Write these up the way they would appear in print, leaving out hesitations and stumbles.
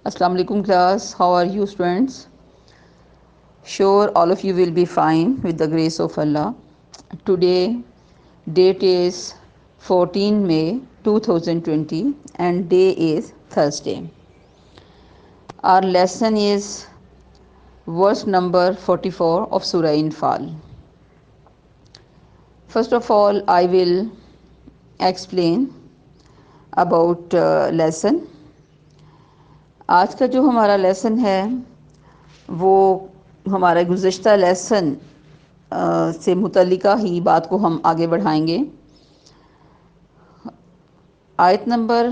Assalamu alaikum class. How are you students? Sure, all of you will be fine with the grace of Allah. Today date is 14 May 2020 and day is Thursday. Our lesson is verse number 44 of Surah Anfal. First of all, I will explain about lesson. آج کا جو ہمارا lesson ہے وہ ہمارا گزشتہ lesson سے متعلقہ ہی بات کو ہم آگے بڑھائیں گے۔ آیت نمبر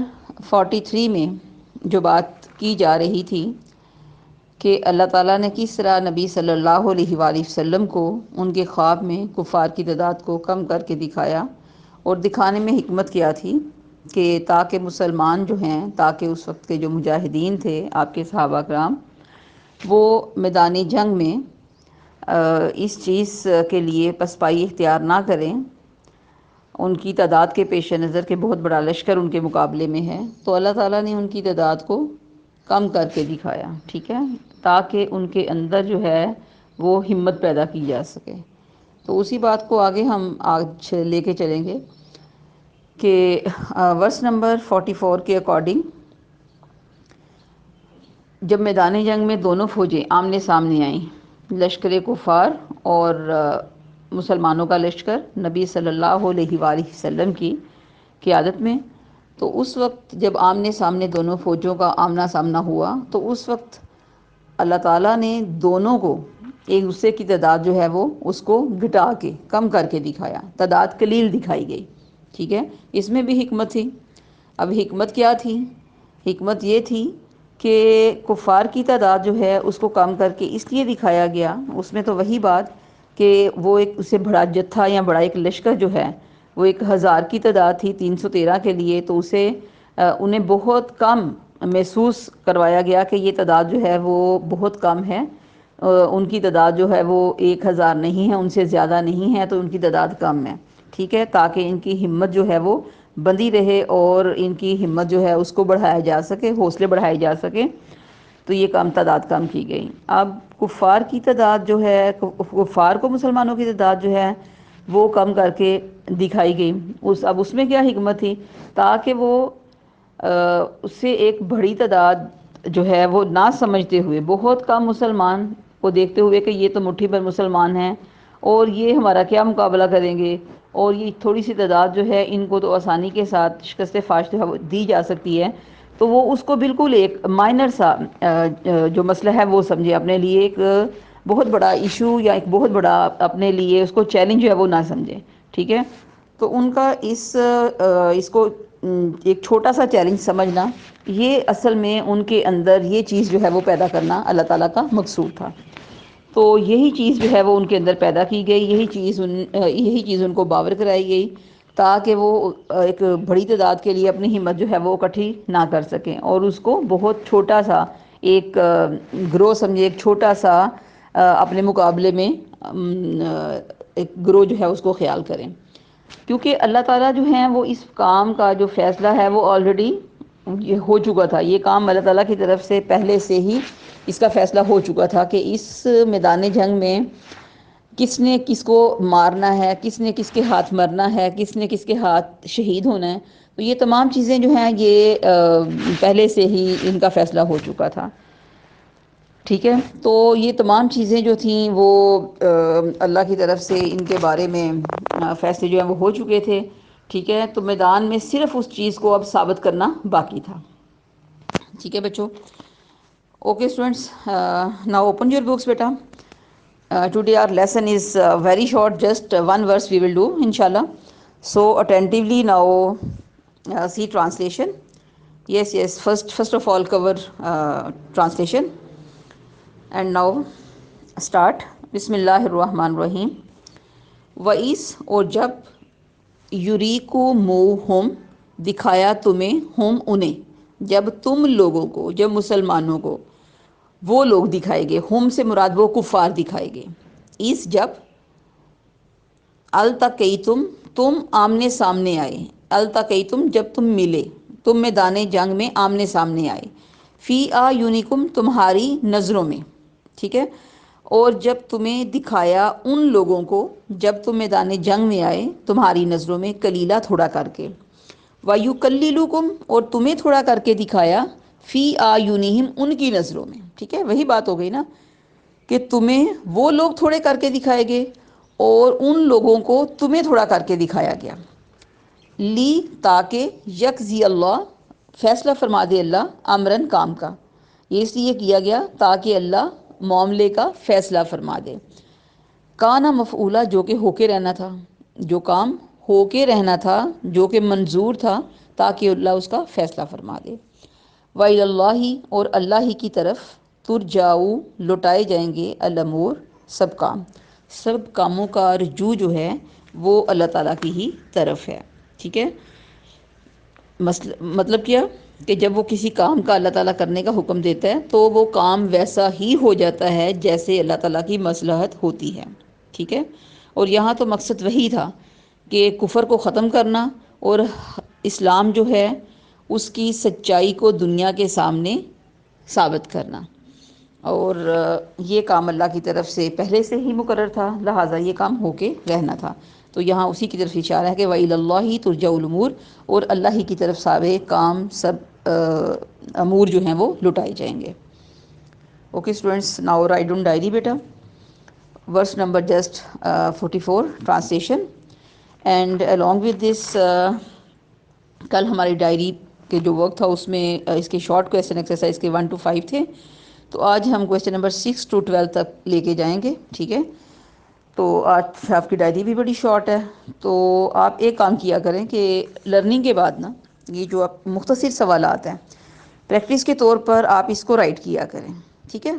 43 میں جو بات کی جا رہی تھی کہ اللہ تعالیٰ نے کس طرح نبی صلی اللہ علیہ وآلہ وسلم کو ان کے خواب میں کفار کی تعداد کو کم کر کے دکھایا، اور دکھانے میں حکمت کیا تھی کہ تاکہ مسلمان جو ہیں، تاکہ اس وقت کے جو مجاہدین تھے آپ کے صحابہ کرام، وہ میدان جنگ میں اس چیز کے لیے پسپائی اختیار نہ کریں۔ ان کی تعداد کے پیش نظر کے بہت بڑا لشکر ان کے مقابلے میں ہے، تو اللہ تعالیٰ نے ان کی تعداد کو کم کر کے دکھایا، ٹھیک ہے، تاکہ ان کے اندر جو ہے وہ ہمت پیدا کی جا سکے۔ تو اسی بات کو آگے ہم آج لے کے چلیں گے کہ ورس نمبر 44 کے اکارڈنگ جب میدان جنگ میں دونوں فوجیں آمنے سامنے آئیں، لشکر کفار اور مسلمانوں کا لشکر نبی صلی اللہ علیہ وآلہ وسلم کی قیادت میں، تو اس وقت جب آمنے سامنے دونوں فوجوں کا آمنا سامنا ہوا تو اس وقت اللہ تعالیٰ نے دونوں کو ایک دوسرے کی تعداد جو ہے وہ اس کو گھٹا کے کم کر کے دکھایا، تعداد قلیل دکھائی گئی، ٹھیک ہے۔ اس میں بھی حکمت تھی۔ اب حکمت کیا تھی؟ حکمت یہ تھی کہ کفار کی تعداد جو ہے اس کو کم کر کے اس لیے دکھایا گیا، اس میں تو وہی بات کہ وہ ایک اسے بڑا جتھا یا بڑا ایک لشکر جو ہے وہ 1000 کی تعداد تھی 313 کے لیے، تو اسے انہیں بہت کم محسوس کروایا گیا کہ یہ تعداد جو ہے وہ بہت کم ہے، ان کی تعداد جو ہے وہ 1000 نہیں ہے، ان سے زیادہ نہیں ہے، تو ان کی تعداد کم ہے، ٹھیک ہے، تاکہ ان کی ہمت جو ہے وہ بندی رہے اور ان کی ہمت جو ہے اس کو بڑھایا جا سکے، حوصلے بڑھائے جا سکے، تو یہ تعداد کم کی گئی۔ اب کفار کی تعداد جو ہے، کفار کو مسلمانوں کی تعداد جو ہے وہ کم کر کے دکھائی گئی۔ اب اس میں کیا حکمت تھی؟ تاکہ وہ اس سے ایک بڑی تعداد جو ہے وہ نہ سمجھتے ہوئے، بہت کم مسلمان کو دیکھتے ہوئے کہ یہ تو مٹھی بھر مسلمان ہیں اور یہ ہمارا کیا مقابلہ کریں گے، اور یہ تھوڑی سی تعداد جو ہے ان کو تو آسانی کے ساتھ شکست فاش دی جا سکتی ہے، تو وہ اس کو بالکل ایک مائنر سا جو مسئلہ ہے وہ سمجھے، اپنے لیے ایک بہت بڑا ایشو یا ایک بہت بڑا اپنے لیے اس کو چیلنج ہے وہ نہ سمجھے، ٹھیک ہے۔ تو ان کا اس کو ایک چھوٹا سا چیلنج سمجھنا، یہ اصل میں ان کے اندر یہ چیز جو ہے وہ پیدا کرنا اللہ تعالیٰ کا مقصود تھا۔ تو یہی چیز جو ہے وہ ان کے اندر پیدا کی گئی، یہی چیز ان کو باور کرائی گئی، تاکہ وہ ایک بڑی تعداد کے لیے اپنی ہمت جو ہے وہ اکٹھی نہ کر سکیں، اور اس کو بہت چھوٹا سا ایک گروہ سمجھے، ایک چھوٹا سا اپنے مقابلے میں ایک گروہ جو ہے اس کو خیال کریں، کیونکہ اللہ تعالیٰ جو ہیں وہ اس کام کا جو فیصلہ ہے وہ آلریڈی یہ ہو چکا تھا، یہ کام اللہ تعالیٰ کی طرف سے پہلے سے ہی اس کا فیصلہ ہو چکا تھا کہ اس میدان جنگ میں کس نے کس کو مارنا ہے، کس نے کس کے ہاتھ مرنا ہے، کس نے کس کے ہاتھ شہید ہونا ہے، تو یہ تمام چیزیں جو ہیں یہ پہلے سے ہی ان کا فیصلہ ہو چکا تھا، ٹھیک ہے۔ تو یہ تمام چیزیں جو تھیں وہ اللہ کی طرف سے ان کے بارے میں فیصلے جو ہیں وہ ہو چکے تھے، ٹھیک ہے۔ تو میدان میں صرف اس چیز کو اب ثابت کرنا باقی تھا، ٹھیک ہے بچوں۔ Okay students, now open your books beta. Today our lesson is very short, just one verse we will do inshallah. So attentively now see translation. Yes, first of all cover translation, and now start. Bismillahir Rahmanir Rahim. وَإِذْ، اور جب، یُریکُمُوہُم، دکھایا تمہیں، ہم انہیں، جب تم لوگوں کو، جب مسلمانوں کو وہ لوگ دکھائے گے، ہم سے مراد وہ کفار دکھائے گے، اس جب، التقیتم، تم آمنے سامنے آئے، التقیتم جب تم ملے، تم میدان جنگ میں آمنے سامنے آئے، فی اعینکم تمہاری نظروں میں، ٹھیک ہے، اور جب تمہیں دکھایا ان لوگوں کو جب تم میدان جنگ میں آئے تمہاری نظروں میں کلیلہ تھوڑا کر کے، وَيُكَلِّلُكُمْ اور تمہیں تھوڑا کر کے دکھایا فی اعینہم ان کی نظروں میں، ٹھیک ہے، وہی بات ہو گئی نا کہ تمہیں وہ لوگ تھوڑے کر کے دکھائے گئے اور ان لوگوں کو تمہیں تھوڑا کر کے دکھایا گیا، لی تاکہ یکزی اللہ فیصلہ فرما دے اللہ امرن کام کا، یہ اس لیے کیا گیا تاکہ اللہ معاملے کا فیصلہ فرما دے، کانا مفعولا جو کہ ہو کے رہنا تھا، جو کام ہو کے رہنا تھا، جو کہ منظور تھا، تاکہ اللہ اس کا فیصلہ فرما دے، وَإِلَى اللَّهِ اور اللہ ہی کی طرف ترجعو لوٹائے جائیں گے الامور سب کاموں کا رجوع جو ہے وہ اللہ تعالیٰ کی ہی طرف ہے، ٹھیک ہے، مطلب کیا کہ جب وہ کسی کام کا اللہ تعالیٰ کرنے کا حکم دیتا ہے تو وہ کام ویسا ہی ہو جاتا ہے جیسے اللہ تعالیٰ کی مصلحت ہوتی ہے، ٹھیک ہے، اور یہاں تو مقصد وہی تھا کہ کفر کو ختم کرنا اور اسلام جو ہے اس کی سچائی کو دنیا کے سامنے ثابت کرنا، اور یہ کام اللہ کی طرف سے پہلے سے ہی مقرر تھا، لہٰذا یہ کام ہو کے رہنا تھا، تو یہاں اسی کی طرف اشارہ ہے کہ وَإِلَى اللَّهِ تُرْجَعُ الْأُمُورُ اور اللہ ہی کی طرف سارے کام سب امور جو ہیں وہ لٹائے جائیں گے۔ Okay students, now write down diary بیٹا، verse number just 44 translation and along with this کل ہماری ڈائری کے جو ورک تھا اس میں اس کے شارٹ کویسچن ایکسرسائز کے 1 to 5 تھے، تو آج ہم کویسچن نمبر 6 to 12 تک لے کے جائیں گے، ٹھیک ہے، تو آج آپ کی ڈائری بھی بڑی شارٹ ہے، تو آپ ایک کام کیا کریں کہ لرننگ کے بعد نا یہ جو آپ مختصر سوالات ہیں پریکٹس کے طور پر آپ اس کو رائٹ کیا کریں، ٹھیک ہے،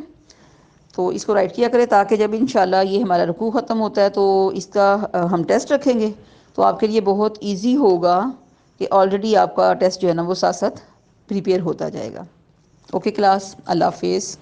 تو اس کو رائٹ کیا کریں تاکہ جب انشاءاللہ یہ ہمارا رکوع ختم ہوتا ہے تو اس کا ہم ٹیسٹ رکھیں گے تو آپ کے لیے بہت ایزی ہوگا کہ آلریڈی آپ کا ٹیسٹ جو ہے نا وہ ساتھ ساتھ پریپیئر ہوتا جائے گا۔ اوکے کلاس، اللہ حافظ۔